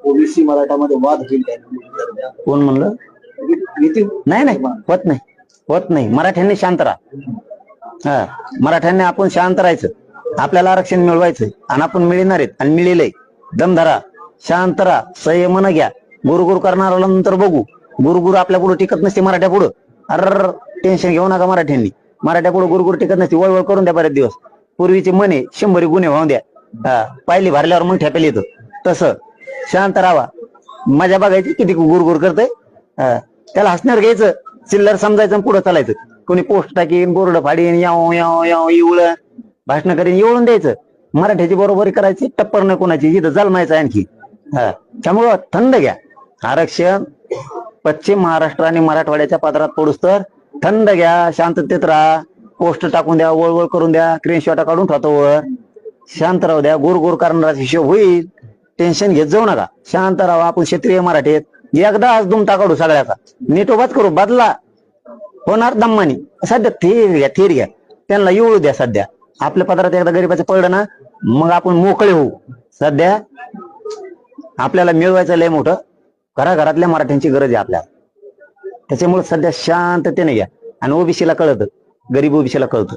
OBC मराठामध्ये वाद होईल काय? कोण म्हणलं? नाही नाही, होत नाही, होत नाही. मराठ्यांनी शांत राहा. हा, मराठ्यांनी आपण शांत राहायचं. आपल्याला आरक्षण मिळवायचं आणि आपण मिळणार आहेत आणि मिळेलय. दमधरा, शांत राहा, संयमानं घ्या. गुरुगुरु करणार नंतर बघू. गुरुगुरु आपल्या पुढे टिकत नसते मराठ्या पुढं. अर टेन्शन घेऊ नका मराठ्यांनी. मराठ्या पुढे गुरुगुरु टिकत नसते. वळवळ करून द्या बरेच दिवस. पूर्वीचे म्हणे 100 गुन्हे वाहून द्या. हा, पाहिली भरल्यावर मग ठेपेल येतं. तसं शांत राहावा. मजा बघायची किती गुरगुर करतय. त्याला हसणार घ्यायचं, चिल्लर समजायचं, पुढे चालायचं. कोणी पोस्ट टाकीन, बोर्ड फाडीन, याव याव याव इवळ भाषण करीन, येऊन द्यायचं. मराठ्याची बरोबरी करायची, टप्पर नाही कोणाची, इथं जन्मायचं आणखी. त्यामुळं थंड घ्या. आरक्षण पश्चिम महाराष्ट्र आणि मराठवाड्याच्या पदरात पडूस तर थंड घ्या, शांततेत राहा. पोस्ट टाकून द्या, वळवळ करून द्या, स्क्रीनशॉट काढून ठेवतो वर. शांत राहू द्या. गुरगुर करणारा हिशोब होईल. टेन्शन घेत जाऊ नका. शांत राहा. आपण क्षेत्रीय मराठीत एकदा आज दुमटा काढू सगळ्याचा. नीटोबाच करू, बदला होणार दम्मानी. सध्या थेर घ्या. त्यांना येऊ द्या. सध्या आपल्या पदरात एकदा गरीबाचं पडलं ना, मग आपण मोकळे होऊ. सध्या आपल्याला मिळवायचं लय मोठं. घराघरातल्या मराठ्यांची गरज आहे आपल्याला. त्याच्यामुळे सध्या शांततेने घ्या. आणि ओबीसीला कळतं, गरीब ओबीसीला कळतं.